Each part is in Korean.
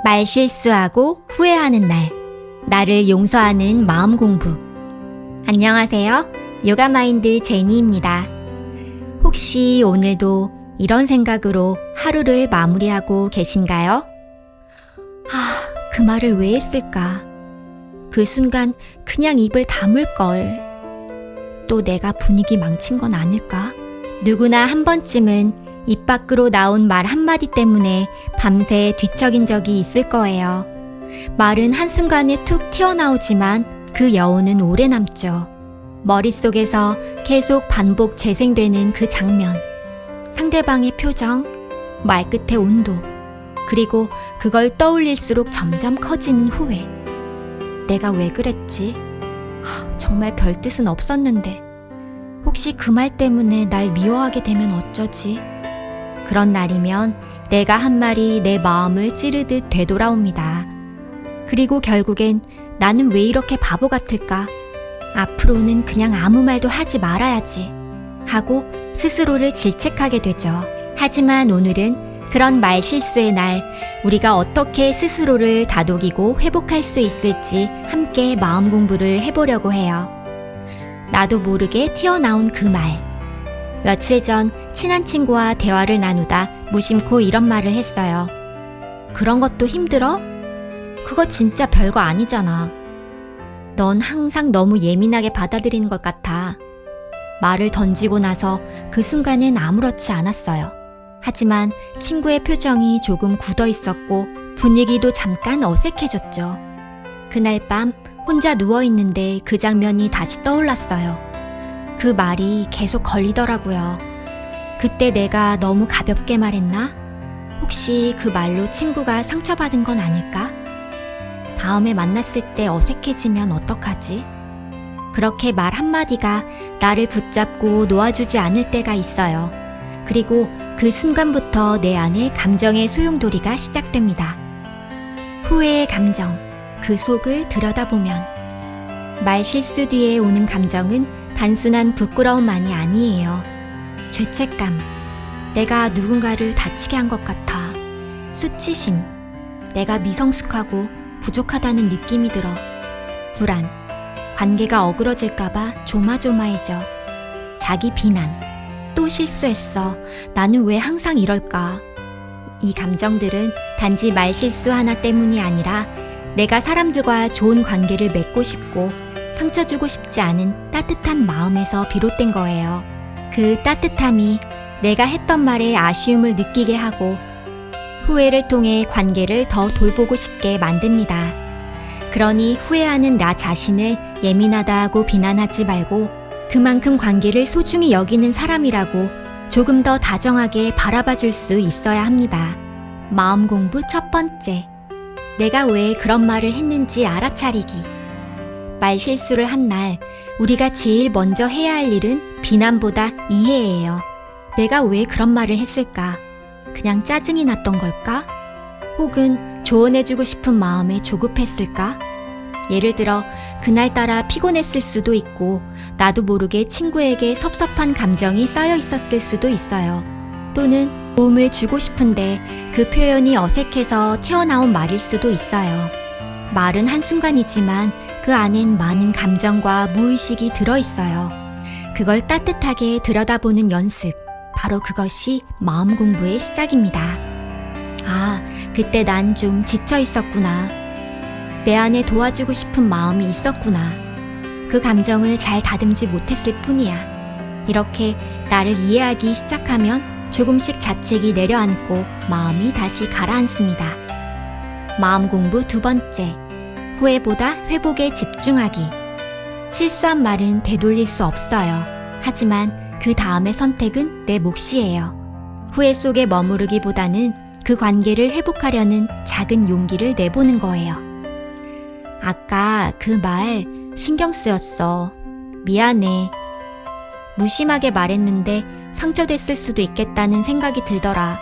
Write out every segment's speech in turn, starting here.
말실수하고 후회하는 날, 나를 용서하는 마음 공부. 안녕하세요. 요가마인드 제니입니다. 혹시 오늘도 이런 생각으로 하루를 마무리하고 계신가요? 그 말을 왜 했을까? 그 순간 그냥 입을 다물걸. 또 내가 분위기 망친 건 아닐까? 누구나 한 번쯤은 입 밖으로 나온 말 한마디 때문에 밤새 뒤척인 적이 있을 거예요. 말은 한순간에 툭 튀어나오지만 그 여운은 오래 남죠. 머릿속에서 계속 반복 재생되는 그 장면, 상대방의 표정, 말끝의 온도, 그리고 그걸 떠올릴수록 점점 커지는 후회. 내가 왜 그랬지? 정말 별 뜻은 없었는데. 혹시 그 말 때문에 날 미워하게 되면 어쩌지? 그런 날이면 내가 한 말이 내 마음을 찌르듯 되돌아옵니다. 그리고 결국엔 나는 왜 이렇게 바보 같을까? 앞으로는 그냥 아무 말도 하지 말아야지 하고 스스로를 질책하게 되죠. 하지만 오늘은 그런 말실수의 날, 우리가 어떻게 스스로를 다독이고 회복할 수 있을지 함께 마음 공부를 해보려고 해요. 나도 모르게 튀어나온 그 말. 며칠 전 친한 친구와 대화를 나누다 무심코 이런 말을 했어요. 그런 것도 힘들어? 그거 진짜 별거 아니잖아. 넌 항상 너무 예민하게 받아들이는 것 같아. 말을 던지고 나서 그 순간은 아무렇지 않았어요. 하지만 친구의 표정이 조금 굳어 있었고 분위기도 잠깐 어색해졌죠. 그날 밤 혼자 누워있는데 그 장면이 다시 떠올랐어요. 그 말이 계속 걸리더라고요. 그때 내가 너무 가볍게 말했나? 혹시 그 말로 친구가 상처받은 건 아닐까? 다음에 만났을 때 어색해지면 어떡하지? 그렇게 말 한마디가 나를 붙잡고 놓아주지 않을 때가 있어요. 그리고 그 순간부터 내 안에 감정의 소용돌이가 시작됩니다. 후회의 감정, 그 속을 들여다보면 말실수 뒤에 오는 감정은 단순한 부끄러움만이 아니에요. 죄책감, 내가 누군가를 다치게 한 것 같아. 수치심, 내가 미성숙하고 부족하다는 느낌이 들어. 불안, 관계가 어그러질까봐 조마조마해져. 자기 비난, 또 실수했어. 나는 왜 항상 이럴까? 이 감정들은 단지 말실수 하나 때문이 아니라 내가 사람들과 좋은 관계를 맺고 싶고 상처 주고 싶지 않은 따뜻한 마음에서 비롯된 거예요. 그 따뜻함이 내가 했던 말에 아쉬움을 느끼게 하고 후회를 통해 관계를 더 돌보고 싶게 만듭니다. 그러니 후회하는 나 자신을 예민하다고 비난하지 말고 그만큼 관계를 소중히 여기는 사람이라고 조금 더 다정하게 바라봐 줄 수 있어야 합니다. 마음 공부 첫 번째. 내가 왜 그런 말을 했는지 알아차리기. 말실수를 한 날, 우리가 제일 먼저 해야 할 일은 비난보다 이해예요. 내가 왜 그런 말을 했을까? 그냥 짜증이 났던 걸까? 혹은 조언해주고 싶은 마음에 조급했을까? 예를 들어 그날따라 피곤했을 수도 있고 나도 모르게 친구에게 섭섭한 감정이 쌓여 있었을 수도 있어요. 또는 도움을 주고 싶은데 그 표현이 어색해서 튀어나온 말일 수도 있어요. 말은 한순간이지만 그 안엔 많은 감정과 무의식이 들어있어요. 그걸 따뜻하게 들여다보는 연습, 바로 그것이 마음 공부의 시작입니다. 그때 난 좀 지쳐 있었구나. 내 안에 도와주고 싶은 마음이 있었구나. 그 감정을 잘 다듬지 못했을 뿐이야. 이렇게 나를 이해하기 시작하면 조금씩 자책이 내려앉고 마음이 다시 가라앉습니다. 마음 공부 두 번째. 후회보다 회복에 집중하기. 실수한 말은 되돌릴 수 없어요. 하지만 그 다음의 선택은 내 몫이에요. 후회 속에 머무르기보다는 그 관계를 회복하려는 작은 용기를 내보는 거예요. 아까 그 말 신경 쓰였어. 미안해. 무심하게 말했는데 상처됐을 수도 있겠다는 생각이 들더라.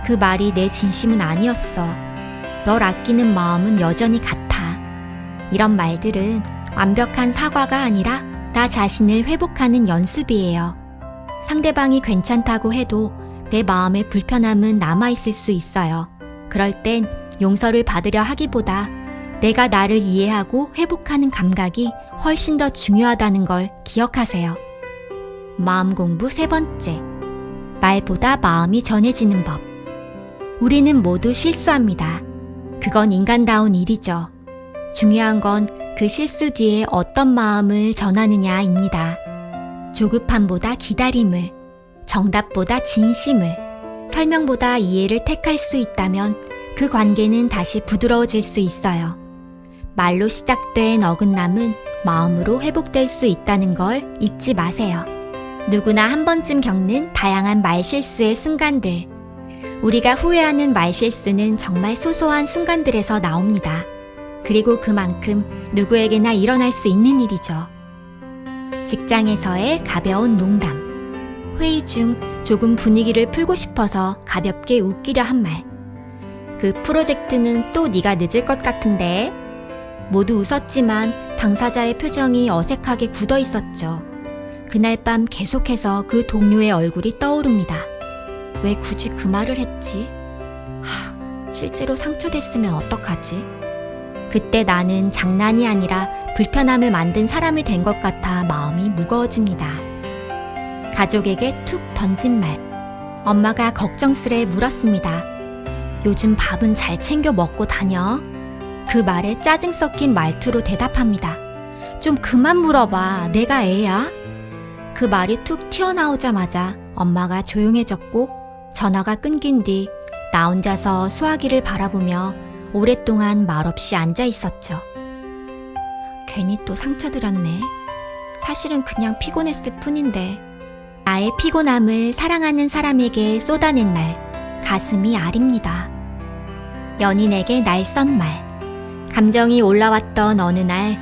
그 말이 내 진심은 아니었어. 널 아끼는 마음은 여전히 같아. 이런 말들은 완벽한 사과가 아니라 나 자신을 회복하는 연습이에요. 상대방이 괜찮다고 해도 내 마음의 불편함은 남아있을 수 있어요. 그럴 땐 용서를 받으려 하기보다 내가 나를 이해하고 회복하는 감각이 훨씬 더 중요하다는 걸 기억하세요. 마음 공부 세 번째. 말보다 마음이 전해지는 법. 우리는 모두 실수합니다. 그건 인간다운 일이죠. 중요한 건 그 실수 뒤에 어떤 마음을 전하느냐입니다. 조급함보다 기다림을, 정답보다 진심을, 설명보다 이해를 택할 수 있다면 그 관계는 다시 부드러워질 수 있어요. 말로 시작된 어긋남은 마음으로 회복될 수 있다는 걸 잊지 마세요. 누구나 한 번쯤 겪는 다양한 말실수의 순간들. 우리가 후회하는 말실수는 정말 소소한 순간들에서 나옵니다. 그리고 그만큼 누구에게나 일어날 수 있는 일이죠. 직장에서의 가벼운 농담. 회의 중 조금 분위기를 풀고 싶어서 가볍게 웃기려 한 말. 그 프로젝트는 또 네가 늦을 것 같은데. 모두 웃었지만 당사자의 표정이 어색하게 굳어 있었죠. 그날 밤 계속해서 그 동료의 얼굴이 떠오릅니다. 왜 굳이 그 말을 했지? 실제로 상처됐으면 어떡하지? 그때 나는 장난이 아니라 불편함을 만든 사람이 된 것 같아 마음이 무거워집니다. 가족에게 툭 던진 말. 엄마가 걱정스레 물었습니다. 요즘 밥은 잘 챙겨 먹고 다녀? 그 말에 짜증 섞인 말투로 대답합니다. 좀 그만 물어봐. 내가 애야? 그 말이 툭 튀어나오자마자 엄마가 조용해졌고 전화가 끊긴 뒤 나 혼자서 수화기를 바라보며 오랫동안 말없이 앉아 있었죠. 괜히 또 상처드렸네. 사실은 그냥 피곤했을 뿐인데. 나의 피곤함을 사랑하는 사람에게 쏟아낸 날, 가슴이 아립니다. 연인에게 날선 말. 감정이 올라왔던 어느 날,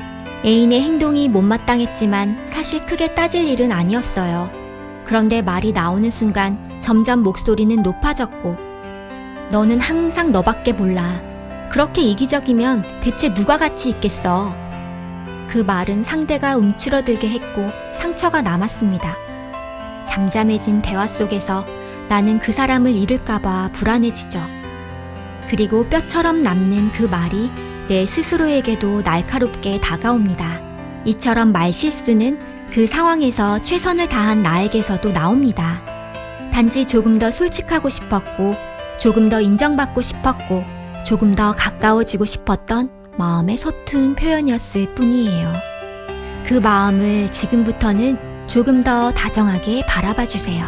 애인의 행동이 못마땅했지만 사실 크게 따질 일은 아니었어요. 그런데 말이 나오는 순간 점점 목소리는 높아졌고, 너는 항상 너밖에 몰라. 그렇게 이기적이면 대체 누가 같이 있겠어. 그 말은 상대가 움츠러들게 했고 상처가 남았습니다. 잠잠해진 대화 속에서 나는 그 사람을 잃을까봐 불안해지죠. 그리고 뼈처럼 남는 그 말이 내 스스로에게도 날카롭게 다가옵니다. 이처럼 말실수는 그 상황에서 최선을 다한 나에게서도 나옵니다. 단지 조금 더 솔직하고 싶었고, 조금 더 인정받고 싶었고, 조금 더 가까워지고 싶었던 마음의 서툰 표현이었을 뿐이에요. 그 마음을 지금부터는 조금 더 다정하게 바라봐 주세요.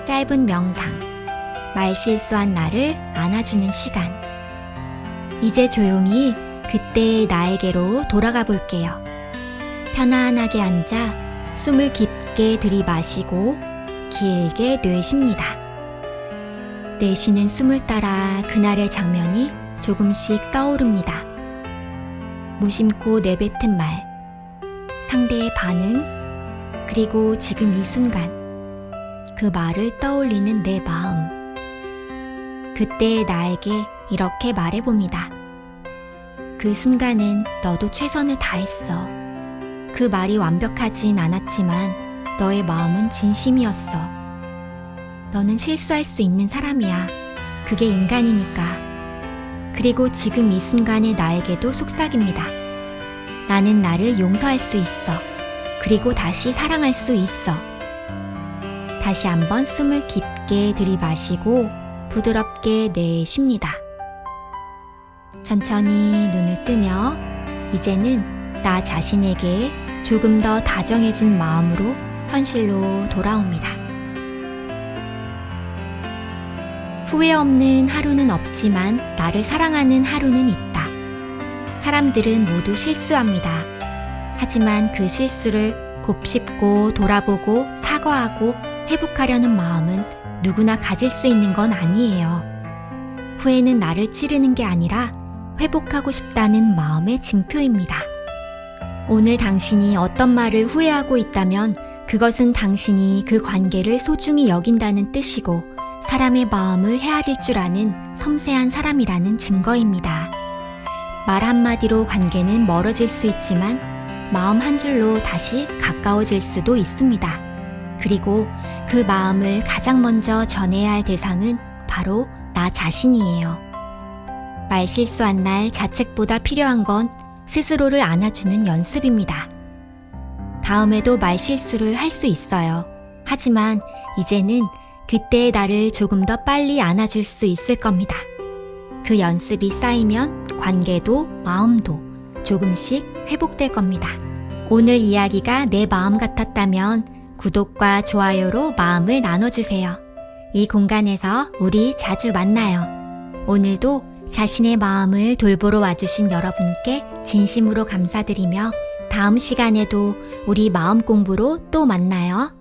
짧은 명상. 말실수한 나를 안아주는 시간. 이제 조용히 그때의 나에게로 돌아가 볼게요. 편안하게 앉아 숨을 깊게 들이마시고 길게 내쉽니다. 내쉬는 숨을 따라 그날의 장면이 조금씩 떠오릅니다. 무심코 내뱉은 말, 상대의 반응, 그리고 지금 이 순간 그 말을 떠올리는 내 마음. 그때의 나에게 이렇게 말해봅니다. 그 순간엔 너도 최선을 다했어. 그 말이 완벽하진 않았지만 너의 마음은 진심이었어. 너는 실수할 수 있는 사람이야. 그게 인간이니까. 그리고 지금 이 순간의 나에게도 속삭입니다. 나는 나를 용서할 수 있어. 그리고 다시 사랑할 수 있어. 다시 한번 숨을 깊게 들이마시고 부드럽게 내쉽니다. 천천히 눈을 뜨며 이제는 나 자신에게 조금 더 다정해진 마음으로 현실로 돌아옵니다. 후회 없는 하루는 없지만 나를 사랑하는 하루는 있다. 사람들은 모두 실수합니다. 하지만 그 실수를 곱씹고 돌아보고 사과하고 회복하려는 마음은 누구나 가질 수 있는 건 아니에요. 후회는 나를 찌르는 게 아니라 회복하고 싶다는 마음의 징표입니다. 오늘 당신이 어떤 말을 후회하고 있다면 그것은 당신이 그 관계를 소중히 여긴다는 뜻이고 사람의 마음을 헤아릴 줄 아는 섬세한 사람이라는 증거입니다. 말 한마디로 관계는 멀어질 수 있지만 마음 한 줄로 다시 가까워질 수도 있습니다. 그리고 그 마음을 가장 먼저 전해야 할 대상은 바로 나 자신이에요. 말실수한 날 자책보다 필요한 건 스스로를 안아주는 연습입니다. 다음에도 말실수를 할 수 있어요. 하지만 이제는 그때의 나를 조금 더 빨리 안아줄 수 있을 겁니다. 그 연습이 쌓이면 관계도 마음도 조금씩 회복될 겁니다. 오늘 이야기가 내 마음 같았다면 구독과 좋아요로 마음을 나눠주세요. 이 공간에서 우리 자주 만나요. 오늘도 자신의 마음을 돌보러 와주신 여러분께 진심으로 감사드리며 다음 시간에도 우리 마음 공부로 또 만나요.